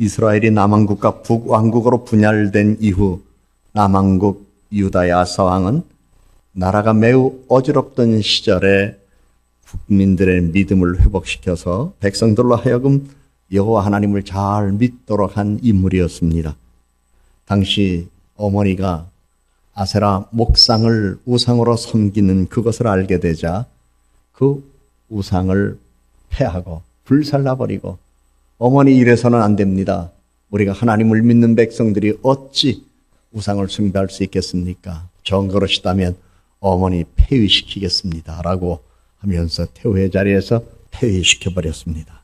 이스라엘이 남왕국과 북왕국으로 분열된 이후 남왕국 유다의 아사 왕은 나라가 매우 어지럽던 시절에 국민들의 믿음을 회복시켜서 백성들로 하여금 여호와 하나님을 잘 믿도록 한 인물이었습니다. 당시 어머니가 아세라 목상을 우상으로 섬기는 그것을 알게 되자 그 우상을 폐하고 불살라버리고, 어머니 이래서는 안 됩니다. 우리가 하나님을 믿는 백성들이 어찌 우상을 숭배할 수 있겠습니까? 정그러시다면 어머니 폐위시키겠습니다 라고 하면서 태후의 자리에서 폐위시켜버렸습니다.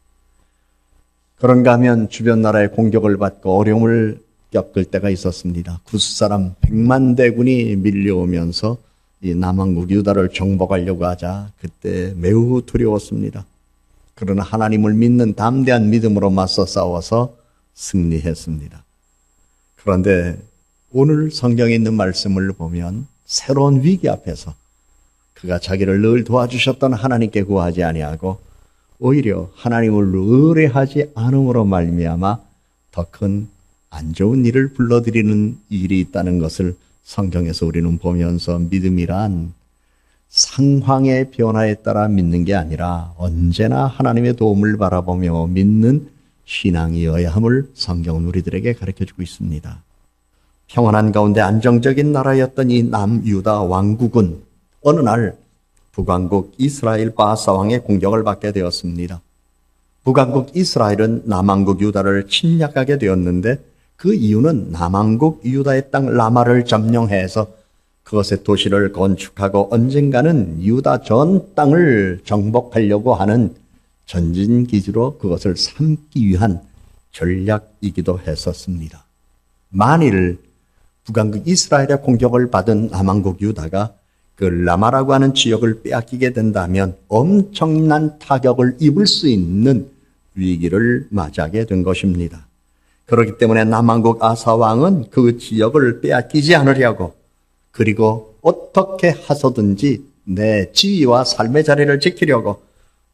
그런가 하면 주변 나라의 공격을 받고 어려움을 겪을 때가 있었습니다. 구스사람 100만 대군이 밀려오면서 이 남왕국 유다를 정복하려고 하자 그때 매우 두려웠습니다. 그러나 하나님을 믿는 담대한 믿음으로 맞서 싸워서 승리했습니다. 그런데 오늘 성경에 있는 말씀을 보면 새로운 위기 앞에서 그가 자기를 늘 도와주셨던 하나님께 구하지 아니하고 오히려 하나님을 의뢰하지 않음으로 말미암아 더 큰 안 좋은 일을 불러들이는 일이 있다는 것을 성경에서 우리는 보면서 믿음이란 상황의 변화에 따라 믿는 게 아니라 언제나 하나님의 도움을 바라보며 믿는 신앙이어야 함을 성경은 우리들에게 가르쳐주고 있습니다. 평안한 가운데 안정적인 나라였던 이 남유다 왕국은 어느 날 북왕국 이스라엘 바사 왕의 공격을 받게 되었습니다. 북왕국 이스라엘은 남왕국 유다를 침략하게 되었는데 그 이유는 남왕국 유다의 땅 라마를 점령해서 그것의 도시를 건축하고 언젠가는 유다 전 땅을 정복하려고 하는 전진기지로 그것을 삼기 위한 전략이기도 했었습니다. 만일 북왕국 이스라엘의 공격을 받은 남왕국 유다가 그 라마라고 하는 지역을 빼앗기게 된다면 엄청난 타격을 입을 수 있는 위기를 맞이하게 된 것입니다. 그렇기 때문에 남왕국 아사 왕은 그 지역을 빼앗기지 않으려고, 그리고 어떻게 하서든지 내 지위와 삶의 자리를 지키려고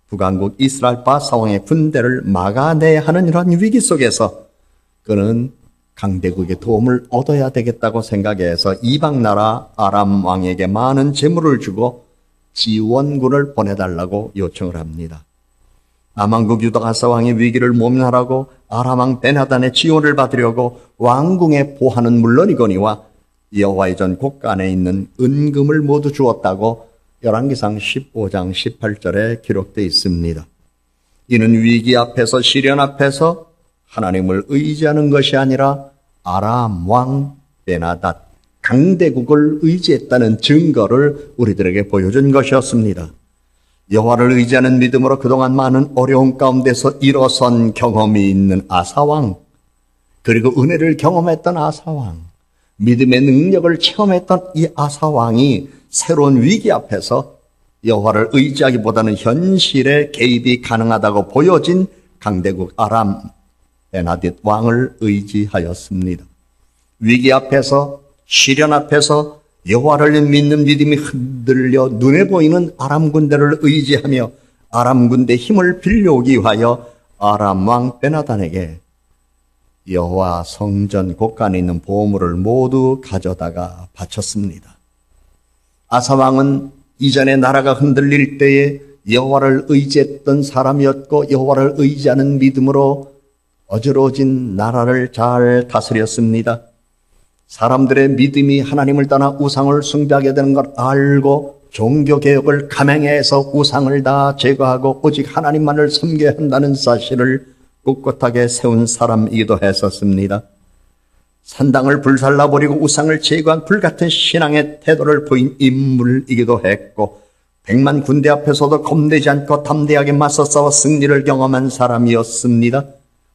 북왕국 이스라엘 바사 왕의 군대를 막아내야 하는 이런 위기 속에서 그는 강대국의 도움을 얻어야 되겠다고 생각해서 이방 나라 아람 왕에게 많은 재물을 주고 지원군을 보내달라고 요청을 합니다. 남왕국 유다 아사 왕의 위기를 모면하라고 아람 왕 베나단의 지원을 받으려고 왕궁의 보화는 물론이거니와 여호와의 전 곳간 안에 있는 은금을 모두 주었다고 열왕기상 15장 18절에 기록되어 있습니다. 이는 위기 앞에서, 시련 앞에서 하나님을 의지하는 것이 아니라 아람 왕 베나닷 강대국을 의지했다는 증거를 우리들에게 보여준 것이었습니다. 여호와를 의지하는 믿음으로 그동안 많은 어려움 가운데서 일어선 경험이 있는 아사왕, 그리고 은혜를 경험했던 아사왕, 믿음의 능력을 체험했던 이 아사왕이 새로운 위기 앞에서 여호와를 의지하기보다는 현실에 개입이 가능하다고 보여진 강대국 아람 베나딧 왕을 의지하였습니다. 위기 앞에서, 시련 앞에서 여호와를 믿는 믿음이 흔들려 눈에 보이는 아람 군대를 의지하며 아람 군대의 힘을 빌려오기 위하여 아람 왕 베나단에게 여호와 성전 곳간에 있는 보물을 모두 가져다가 바쳤습니다. 아사 왕은 이전에 나라가 흔들릴 때에 여호와를 의지했던 사람이었고 여호와를 의지하는 믿음으로 어지러진 나라를 잘 다스렸습니다. 사람들의 믿음이 하나님을 떠나 우상을 숭배하게 되는 걸 알고 종교개혁을 감행해서 우상을 다 제거하고 오직 하나님만을 섬겨야 한다는 사실을 꿋꿋하게 세운 사람이기도 했었습니다. 산당을 불살라버리고 우상을 제거한 불같은 신앙의 태도를 보인 인물이기도 했고 100만 군대 앞에서도 겁내지 않고 담대하게 맞서 싸워 승리를 경험한 사람이었습니다.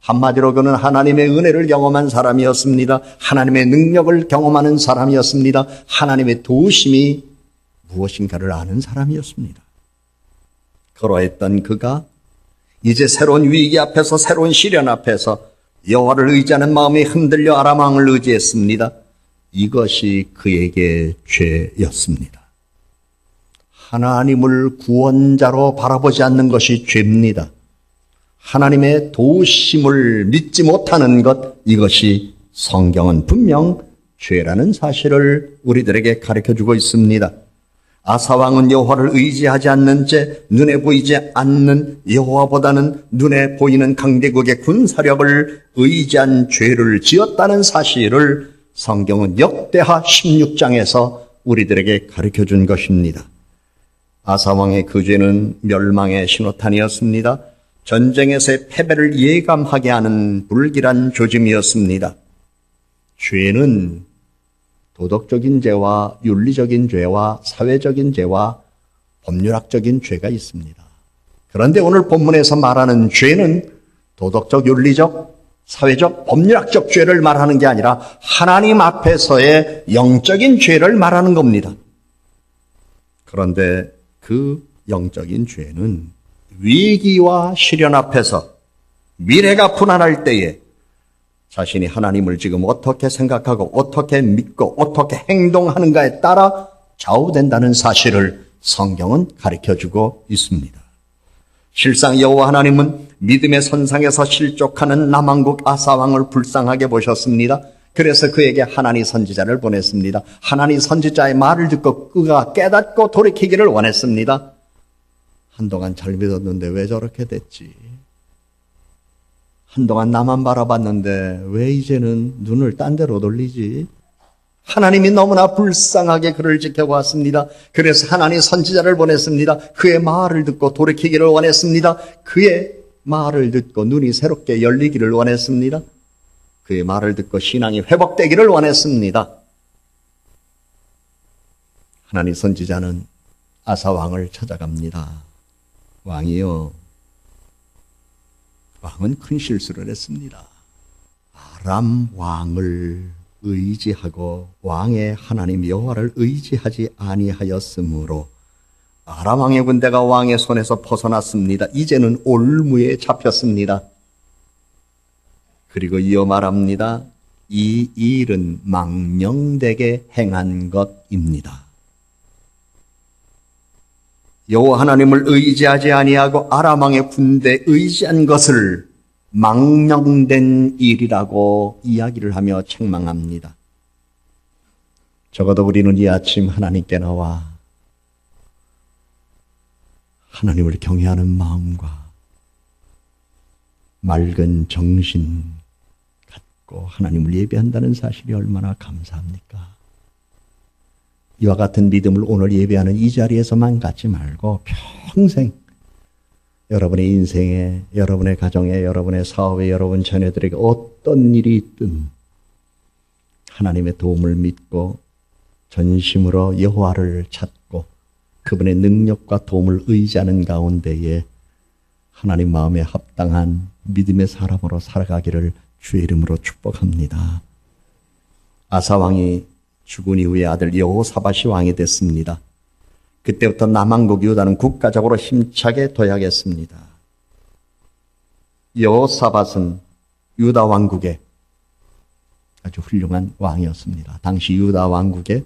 한마디로 그는 하나님의 은혜를 경험한 사람이었습니다. 하나님의 능력을 경험하는 사람이었습니다. 하나님의 도우심이 무엇인가를 아는 사람이었습니다. 그러했던 그가 이제 새로운 위기 앞에서, 새로운 시련 앞에서 여호와를 의지하는 마음이 흔들려 아람 왕을 의지했습니다. 이것이 그에게 죄였습니다. 하나님을 구원자로 바라보지 않는 것이 죄입니다. 하나님의 도우심을 믿지 못하는 것, 이것이 성경은 분명 죄라는 사실을 우리들에게 가르쳐주고 있습니다. 아사왕은 여호와를 의지하지 않는 채 눈에 보이지 않는 여호와보다는 눈에 보이는 강대국의 군사력을 의지한 죄를 지었다는 사실을 성경은 역대하 16장에서 우리들에게 가르쳐준 것입니다. 아사왕의 그 죄는 멸망의 신호탄이었습니다. 전쟁에서의 패배를 예감하게 하는 불길한 조짐이었습니다. 죄는 도덕적인 죄와 윤리적인 죄와 사회적인 죄와 법률학적인 죄가 있습니다. 그런데 오늘 본문에서 말하는 죄는 도덕적, 윤리적, 사회적, 법률학적 죄를 말하는 게 아니라 하나님 앞에서의 영적인 죄를 말하는 겁니다. 그런데 그 영적인 죄는 위기와 시련 앞에서 미래가 불안할 때에 자신이 하나님을 지금 어떻게 생각하고 어떻게 믿고 어떻게 행동하는가에 따라 좌우된다는 사실을 성경은 가르쳐주고 있습니다. 실상 여호와 하나님은 믿음의 선상에서 실족하는 남왕국 아사왕을 불쌍하게 보셨습니다. 그래서 그에게 하나니 선지자를 보냈습니다. 하나니 선지자의 말을 듣고 그가 깨닫고 돌이키기를 원했습니다. 한동안 잘 믿었는데 왜 저렇게 됐지? 한동안 나만 바라봤는데 왜 이제는 눈을 딴 데로 돌리지? 하나님이 너무나 불쌍하게 그를 지켜보았습니다. 그래서 하나님 선지자를 보냈습니다. 그의 말을 듣고 돌이키기를 원했습니다. 그의 말을 듣고 눈이 새롭게 열리기를 원했습니다. 그의 말을 듣고 신앙이 회복되기를 원했습니다. 하나님 선지자는 아사 왕을 찾아갑니다. 왕이요, 왕은 큰 실수를 했습니다. 아람 왕을 의지하고 왕의 하나님 여호와를 의지하지 아니하였으므로 아람 왕의 군대가 왕의 손에서 벗어났습니다. 이제는 올무에 잡혔습니다. 그리고 이어 말합니다. 이 일은 망령되게 행한 것입니다. 여호와 하나님을 의지하지 아니하고 아람 왕의 군대에 의지한 것을 망령된 일이라고 이야기를 하며 책망합니다. 적어도 우리는 이 아침 하나님께 나와 하나님을 경외하는 마음과 맑은 정신 갖고 하나님을 예배한다는 사실이 얼마나 감사합니까? 이와 같은 믿음을 오늘 예배하는 이 자리에서만 갖지 말고 평생 여러분의 인생에, 여러분의 가정에, 여러분의 사업에, 여러분 자녀들에게 어떤 일이 있든 하나님의 도움을 믿고 전심으로 여호와를 찾고 그분의 능력과 도움을 의지하는 가운데에 하나님 마음에 합당한 믿음의 사람으로 살아가기를 주의 이름으로 축복합니다. 아사 왕이 죽은 이후에 아들 여호사밧이 왕이 됐습니다. 그때부터 남왕국 유다는 국가적으로 힘차게 도약했습니다. 여호사밧은 유다 왕국의 아주 훌륭한 왕이었습니다. 당시 유다 왕국에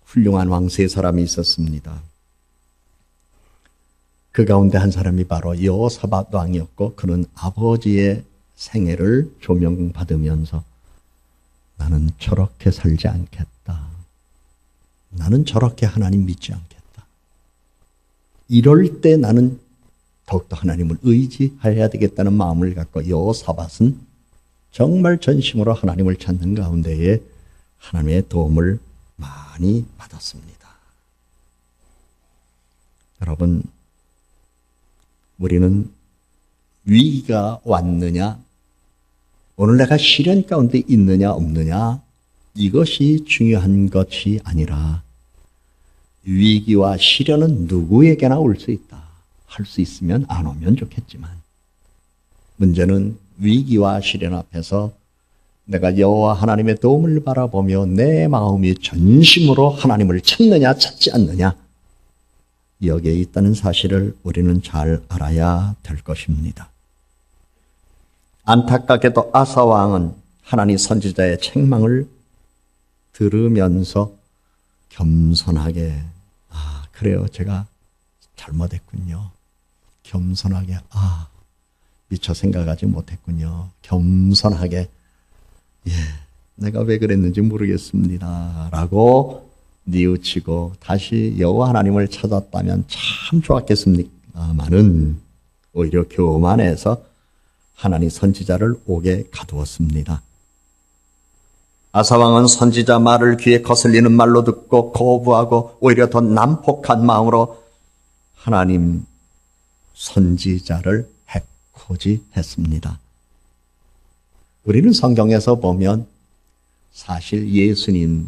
훌륭한 왕 세 사람이 있었습니다. 그 가운데 한 사람이 바로 여호사밧 왕이었고 그는 아버지의 생애를 조명받으면서 나는 저렇게 살지 않겠다. 나는 저렇게 하나님 믿지 않겠다. 이럴 때 나는 더욱더 하나님을 의지해야 되겠다는 마음을 갖고 여호사밧은 정말 전심으로 하나님을 찾는 가운데에 하나님의 도움을 많이 받았습니다. 여러분, 우리는 위기가 왔느냐, 오늘 내가 시련 가운데 있느냐 없느냐, 이것이 중요한 것이 아니라 위기와 시련은 누구에게나 올 수 있다. 할 수 있으면 안 오면 좋겠지만 문제는 위기와 시련 앞에서 내가 여호와 하나님의 도움을 바라보며 내 마음이 전심으로 하나님을 찾느냐 찾지 않느냐, 여기에 있다는 사실을 우리는 잘 알아야 될 것입니다. 안타깝게도 아사 왕은 하나님 선지자의 책망을 들으면서 겸손하게 그래요, 제가 잘못했군요. 겸손하게 미처 생각하지 못했군요. 겸손하게 내가 왜 그랬는지 모르겠습니다 라고 뉘우치고 다시 여호와 하나님을 찾았다면 참 좋았겠습니다마는 오히려 교만해서 하나님 선지자를 옥에 가두었습니다. 아사왕은 선지자 말을 귀에 거슬리는 말로 듣고 거부하고 오히려 더 난폭한 마음으로 하나님 선지자를 해코지했습니다. 우리는 성경에서 보면 사실 예수님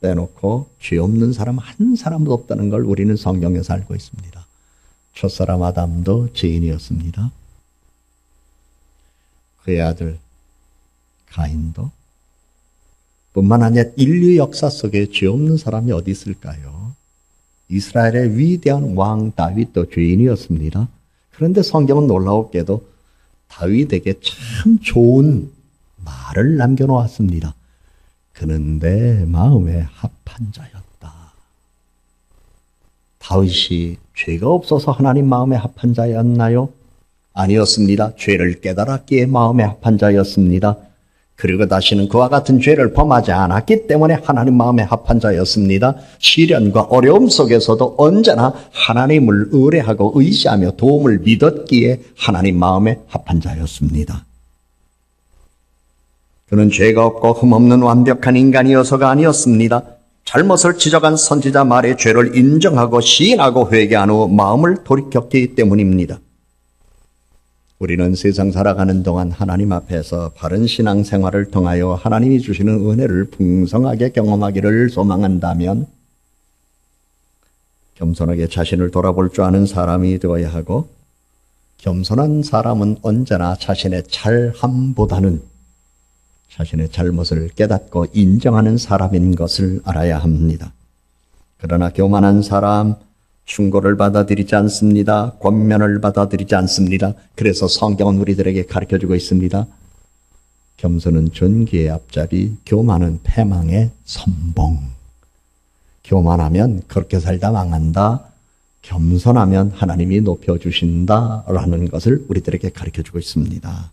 빼놓고 죄 없는 사람 한 사람도 없다는 걸 우리는 성경에서 알고 있습니다. 첫사람 아담도 죄인이었습니다. 그의 아들 가인도 뿐만 아니라 인류 역사 속에 죄 없는 사람이 어디 있을까요? 이스라엘의 위대한 왕 다윗도 죄인이었습니다. 그런데 성경은 놀라웠게도 다윗에게 참 좋은 말을 남겨놓았습니다. 그는 내 마음에 합한 자였다. 다윗이 죄가 없어서 하나님 마음에 합한 자였나요? 아니었습니다. 죄를 깨달았기에 마음에 합한 자였습니다. 그리고 다시는 그와 같은 죄를 범하지 않았기 때문에 하나님 마음에 합한 자였습니다. 시련과 어려움 속에서도 언제나 하나님을 의뢰하고 의지하며 도움을 믿었기에 하나님 마음에 합한 자였습니다. 그는 죄가 없고 흠없는 완벽한 인간이어서가 아니었습니다. 잘못을 지적한 선지자 말의 죄를 인정하고 시인하고 회개한 후 마음을 돌이켰기 때문입니다. 우리는 세상 살아가는 동안 하나님 앞에서 바른 신앙생활을 통하여 하나님이 주시는 은혜를 풍성하게 경험하기를 소망한다면 겸손하게 자신을 돌아볼 줄 아는 사람이 되어야 하고, 겸손한 사람은 언제나 자신의 잘함보다는 자신의 잘못을 깨닫고 인정하는 사람인 것을 알아야 합니다. 그러나 교만한 사람, 충고를 받아들이지 않습니다. 권면을 받아들이지 않습니다. 그래서 성경은 우리들에게 가르쳐주고 있습니다. 겸손은 존귀의 앞잡이, 교만은 패망의 선봉. 교만하면 그렇게 살다 망한다. 겸손하면 하나님이 높여주신다라는 것을 우리들에게 가르쳐주고 있습니다.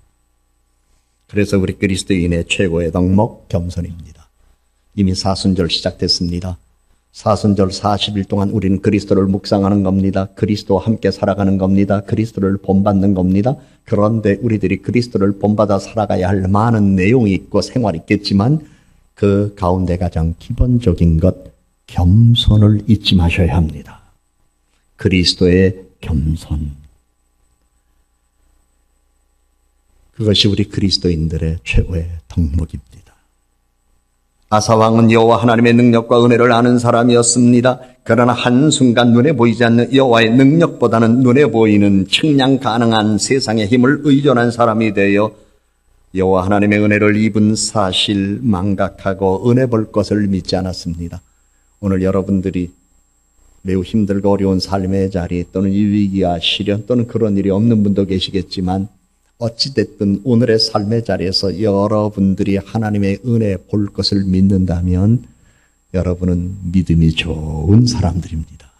그래서 우리 그리스도인의 최고의 덕목, 겸손입니다. 이미 사순절 시작됐습니다. 사순절 40일 동안 우리는 그리스도를 묵상하는 겁니다. 그리스도와 함께 살아가는 겁니다. 그리스도를 본받는 겁니다. 그런데 우리들이 그리스도를 본받아 살아가야 할 많은 내용이 있고 생활이 있겠지만 그 가운데 가장 기본적인 것, 겸손을 잊지 마셔야 합니다. 그리스도의 겸손. 그것이 우리 그리스도인들의 최고의 덕목입니다. 아사왕은 여호와 하나님의 능력과 은혜를 아는 사람이었습니다. 그러나 한순간 눈에 보이지 않는 여호와의 능력보다는 눈에 보이는 측량 가능한 세상의 힘을 의존한 사람이 되어 여호와 하나님의 은혜를 입은 사실 망각하고 은혜 볼 것을 믿지 않았습니다. 오늘 여러분들이 매우 힘들고 어려운 삶의 자리 또는 이 위기와 시련 또는 그런 일이 없는 분도 계시겠지만 어찌됐든 오늘의 삶의 자리에서 여러분들이 하나님의 은혜 볼 것을 믿는다면 여러분은 믿음이 좋은 사람들입니다.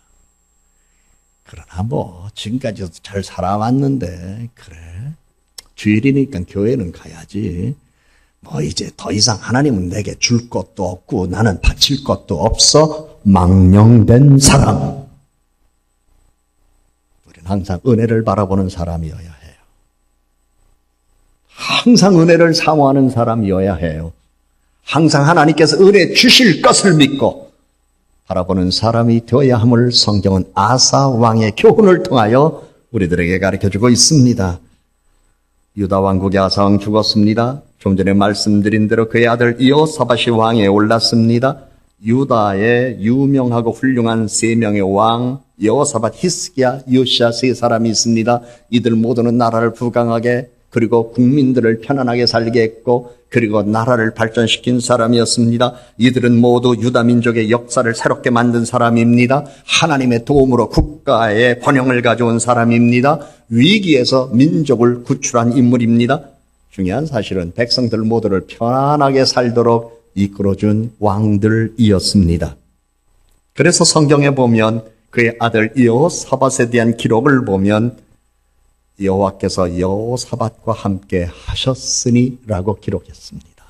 그러나 지금까지도 잘 살아왔는데 그래 주일이니까 교회는 가야지 이제 더 이상 하나님은 내게 줄 것도 없고 나는 바칠 것도 없어 망령된 사람. 우리는 항상 은혜를 바라보는 사람이어야 해요. 항상 은혜를 사모하는 사람이어야 해요. 항상 하나님께서 은혜 주실 것을 믿고 바라보는 사람이 되어야 함을 성경은 아사 왕의 교훈을 통하여 우리들에게 가르쳐주고 있습니다. 유다 왕국의 아사 왕 죽었습니다. 좀 전에 말씀드린 대로 그의 아들 여호사밧이 왕에 올랐습니다. 유다의 유명하고 훌륭한 세 명의 왕 여호사밧, 히스기야, 요시야 세 사람이 있습니다. 이들 모두는 나라를 부강하게 그리고 국민들을 편안하게 살게 했고 그리고 나라를 발전시킨 사람이었습니다. 이들은 모두 유다 민족의 역사를 새롭게 만든 사람입니다. 하나님의 도움으로 국가의 번영을 가져온 사람입니다. 위기에서 민족을 구출한 인물입니다. 중요한 사실은 백성들 모두를 편안하게 살도록 이끌어준 왕들이었습니다. 그래서 성경에 보면 그의 아들 여호사밧에 대한 기록을 보면 여호와께서 여호사밧과 함께 하셨으니라고 기록했습니다.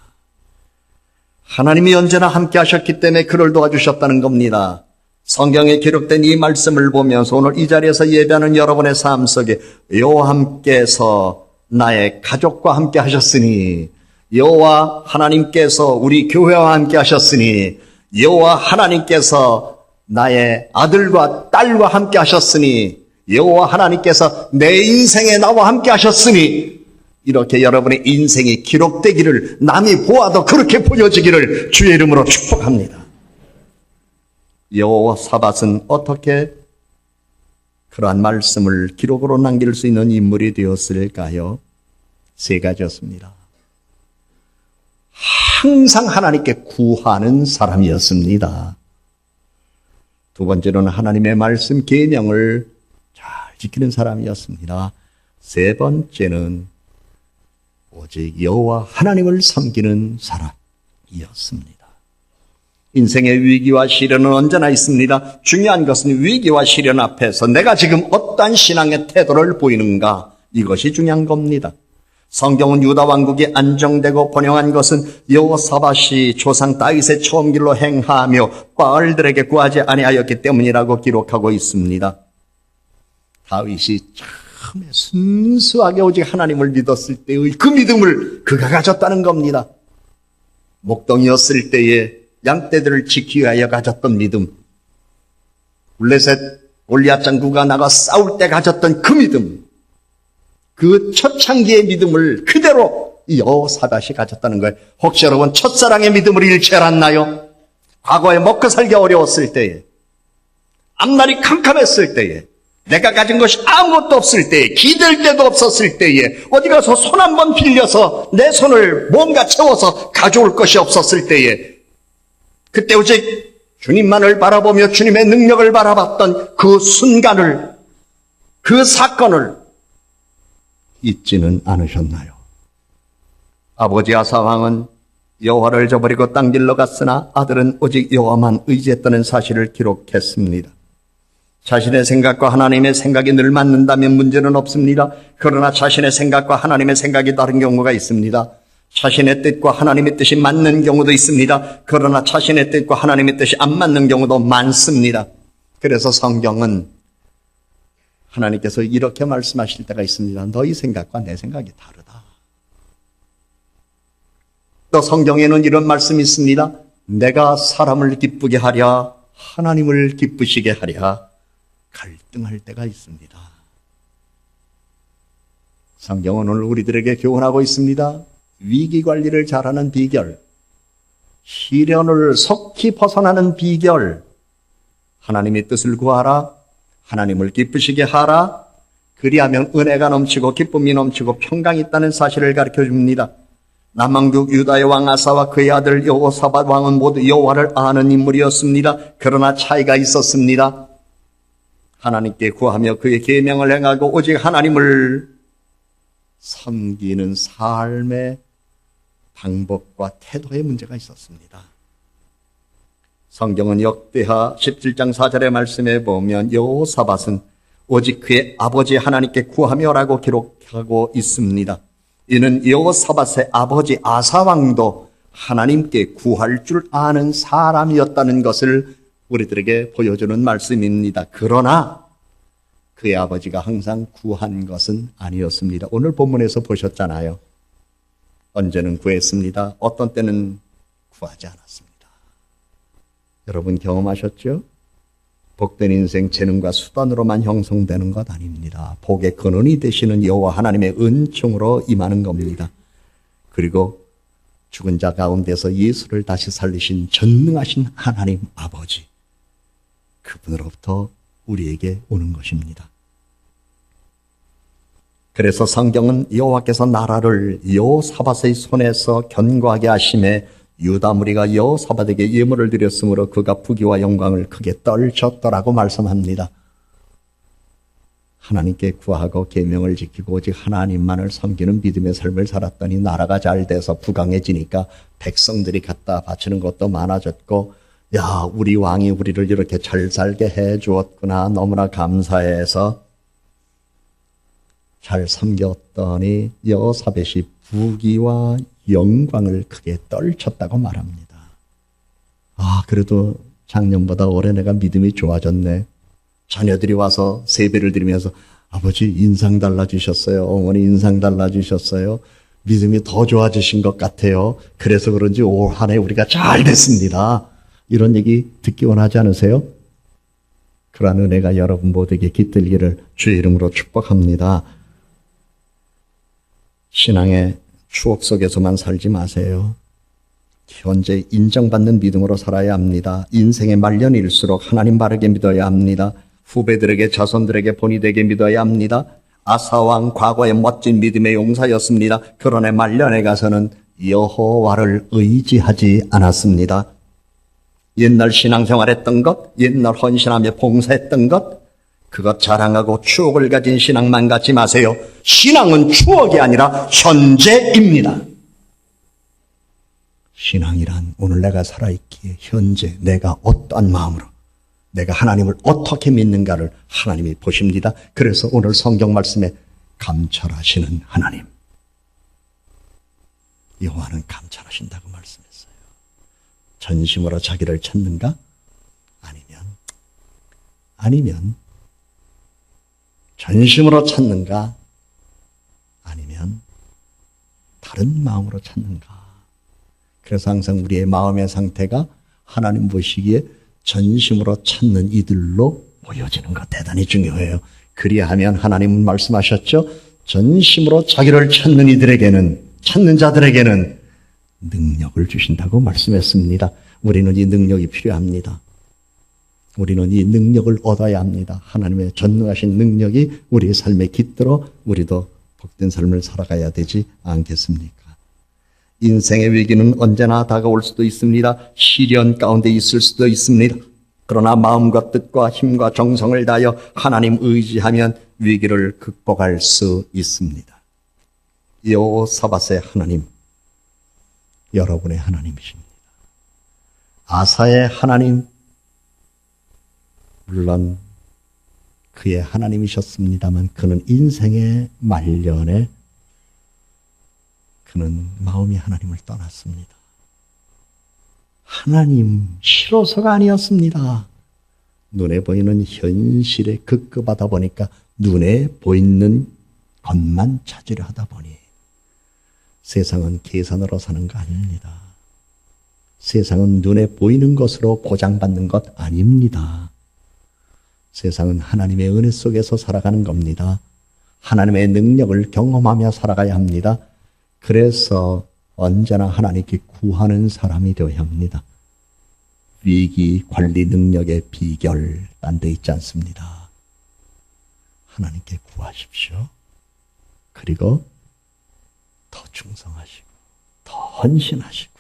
하나님이 언제나 함께 하셨기 때문에 그를 도와주셨다는 겁니다. 성경에 기록된 이 말씀을 보면서 오늘 이 자리에서 예배하는 여러분의 삶 속에 여호와께서 나의 가족과 함께 하셨으니, 여호와 하나님께서 우리 교회와 함께 하셨으니, 여호와 하나님께서 나의 아들과 딸과 함께 하셨으니, 여호와 하나님께서 내 인생에 나와 함께 하셨으니, 이렇게 여러분의 인생이 기록되기를, 남이 보아도 그렇게 보여지기를 주의 이름으로 축복합니다. 여호사밧은 어떻게 그러한 말씀을 기록으로 남길 수 있는 인물이 되었을까요? 세 가지였습니다. 항상 하나님께 구하는 사람이었습니다. 두 번째로는 하나님의 말씀 계명을 잘 지키는 사람이었습니다. 세 번째는 오직 여호와 하나님을 섬기는 사람이었습니다. 인생의 위기와 시련은 언제나 있습니다. 중요한 것은 위기와 시련 앞에서 내가 지금 어떠한 신앙의 태도를 보이는가, 이것이 중요한 겁니다. 성경은 유다 왕국이 안정되고 번영한 것은 여호사밧이 조상 다윗의 처음 길로 행하며 바알들에게 구하지 아니하였기 때문이라고 기록하고 있습니다. 다윗이 처음에 순수하게 오직 하나님을 믿었을 때의 그 믿음을 그가 가졌다는 겁니다. 목동이었을 때에 양떼들을 지키기 위하여 가졌던 믿음, 블레셋 골리앗 장구가 나가 싸울 때 가졌던 그 믿음, 그 초창기의 믿음을 그대로 여호사밧이 가졌다는 거예요. 혹시 여러분 첫사랑의 믿음을 잃지 않았나요? 과거에 먹고 살기 어려웠을 때에, 앞날이 캄캄했을 때에, 내가 가진 것이 아무것도 없을 때에, 기댈 데도 없었을 때에, 어디 가서 손 한 번 빌려서 내 손을 뭔가 채워서 가져올 것이 없었을 때에, 그때 오직 주님만을 바라보며 주님의 능력을 바라봤던 그 순간을, 그 사건을 잊지는 않으셨나요? 아버지 아사 왕은 여호와를 저버리고 딴 길로 갔으나 아들은 오직 여호와만 의지했다는 사실을 기록했습니다. 자신의 생각과 하나님의 생각이 늘 맞는다면 문제는 없습니다. 그러나 자신의 생각과 하나님의 생각이 다른 경우가 있습니다. 자신의 뜻과 하나님의 뜻이 맞는 경우도 있습니다. 그러나 자신의 뜻과 하나님의 뜻이 안 맞는 경우도 많습니다. 그래서 성경은 하나님께서 이렇게 말씀하실 때가 있습니다. 너희 생각과 내 생각이 다르다. 또 성경에는 이런 말씀이 있습니다. 내가 사람을 기쁘게 하랴 하나님을 기쁘시게 하랴 갈등할 때가 있습니다. 성경은 오늘 우리들에게 교훈하고 있습니다. 위기관리를 잘하는 비결, 시련을 속히 벗어나는 비결, 하나님의 뜻을 구하라, 하나님을 기쁘시게 하라, 그리하면 은혜가 넘치고 기쁨이 넘치고 평강이 있다는 사실을 가르쳐줍니다. 남왕국 유다의 왕 아사와 그의 아들 여호사밧 왕은 모두 여호와를 아는 인물이었습니다. 그러나 차이가 있었습니다. 하나님께 구하며 그의 계명을 행하고 오직 하나님을 섬기는 삶의 방법과 태도에 문제가 있었습니다. 성경은 역대하 17장 4절의 말씀에 보면 여호사밧은 오직 그의 아버지 하나님께 구하며라고 기록하고 있습니다. 이는 여호사밧의 아버지 아사왕도 하나님께 구할 줄 아는 사람이었다는 것을 우리들에게 보여주는 말씀입니다. 그러나 그의 아버지가 항상 구한 것은 아니었습니다. 오늘 본문에서 보셨잖아요. 언제는 구했습니다. 어떤 때는 구하지 않았습니다. 여러분 경험하셨죠? 복된 인생 재능과 수단으로만 형성되는 것 아닙니다. 복의 근원이 되시는 여호와 하나님의 은총으로 임하는 겁니다. 그리고 죽은 자 가운데서 예수를 다시 살리신 전능하신 하나님 아버지, 그분으로부터 우리에게 오는 것입니다. 그래서 성경은 여호와께서 나라를 여호사밧의 손에서 견고하게 하심에 유다 무리가 여호사밧에게 예물을 드렸으므로 그가 부귀와 영광을 크게 떨쳤더라고 말씀합니다. 하나님께 구하고 계명을 지키고 오직 하나님만을 섬기는 믿음의 삶을 살았더니 나라가 잘 돼서 부강해지니까 백성들이 갖다 바치는 것도 많아졌고, 야, 우리 왕이 우리를 이렇게 잘 살게 해 주었구나, 너무나 감사해서 잘 섬겼더니 여호사벳이 부귀와 영광을 크게 떨쳤다고 말합니다. 그래도 작년보다 올해 내가 믿음이 좋아졌네. 자녀들이 와서 세배를 드리면서 아버지 인상 달라지셨어요. 어머니 인상 달라지셨어요. 믿음이 더 좋아지신 것 같아요. 그래서 그런지 올 한 해 우리가 잘 됐습니다. 이런 얘기 듣기 원하지 않으세요? 그러한 은혜가 여러분 모두에게 깃들기를 주의 이름으로 축복합니다. 신앙의 추억 속에서만 살지 마세요. 현재 인정받는 믿음으로 살아야 합니다. 인생의 말년일수록 하나님 바르게 믿어야 합니다. 후배들에게 자손들에게 본이 되게 믿어야 합니다. 아사왕 과거의 멋진 믿음의 용사였습니다. 그러나 말년에 가서는 여호와를 의지하지 않았습니다. 옛날 신앙생활했던 것, 옛날 헌신하며 봉사했던 것, 그것 자랑하고 추억을 가진 신앙만 갖지 마세요. 신앙은 추억이 아니라 현재입니다. 신앙이란 오늘 내가 살아있기에 현재 내가 어떠한 마음으로 내가 하나님을 어떻게 믿는가를 하나님이 보십니다. 그래서 오늘 성경 말씀에 감찰하시는 하나님, 여호와는 감찰하신다고 말씀했어요. 전심으로 자기를 찾는가? 아니면 전심으로 찾는가? 아니면 다른 마음으로 찾는가? 그래서 항상 우리의 마음의 상태가 하나님 보시기에 전심으로 찾는 이들로 보여지는 것 대단히 중요해요. 그리하면 하나님은 말씀하셨죠. 전심으로 자기를 찾는 이들에게는, 찾는 자들에게는 능력을 주신다고 말씀했습니다. 우리는 이 능력이 필요합니다. 우리는 이 능력을 얻어야 합니다. 하나님의 전능하신 능력이 우리의 삶에 깃들어 우리도 복된 삶을 살아가야 되지 않겠습니까? 인생의 위기는 언제나 다가올 수도 있습니다. 시련 가운데 있을 수도 있습니다. 그러나 마음과 뜻과 힘과 정성을 다하여 하나님 의지하면 위기를 극복할 수 있습니다. 여호사밧의 하나님, 여러분의 하나님이십니다. 아사의 하나님, 물론 그의 하나님이셨습니다만 그는 인생의 말년에 그는 마음이 하나님을 떠났습니다. 하나님 싫어서가 아니었습니다. 눈에 보이는 현실에 급급하다 보니까 눈에 보이는 것만 찾으려 하다 보니 세상은 계산으로 사는 거 아닙니다. 세상은 눈에 보이는 것으로 보장받는 것 아닙니다. 세상은 하나님의 은혜 속에서 살아가는 겁니다. 하나님의 능력을 경험하며 살아가야 합니다. 그래서 언제나 하나님께 구하는 사람이 되어야 합니다. 위기 관리 능력의 비결 딴 데 있지 않습니다. 하나님께 구하십시오. 그리고 더 충성하시고 더 헌신하시고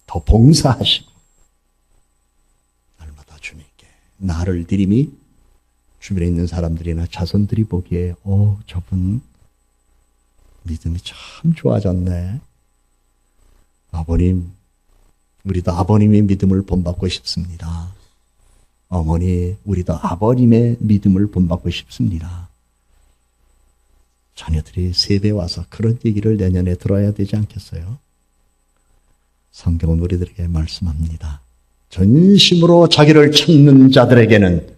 더 봉사하시고 날마다 주님께 나를 드림이 주변에 있는 사람들이나 자손들이 보기에 저분 믿음이 참 좋아졌네. 아버님, 우리도 아버님의 믿음을 본받고 싶습니다. 어머니, 우리도 아버님의 믿음을 본받고 싶습니다. 자녀들이 세배 와서 그런 얘기를 내년에 들어야 되지 않겠어요? 성경은 우리들에게 말씀합니다. 전심으로 자기를 찾는 자들에게는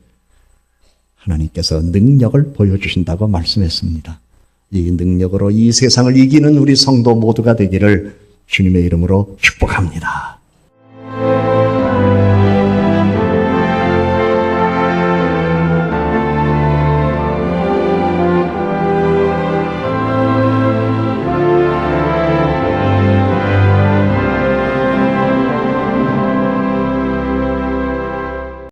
하나님께서 능력을 보여주신다고 말씀했습니다. 이 능력으로 이 세상을 이기는 우리 성도 모두가 되기를 주님의 이름으로 축복합니다.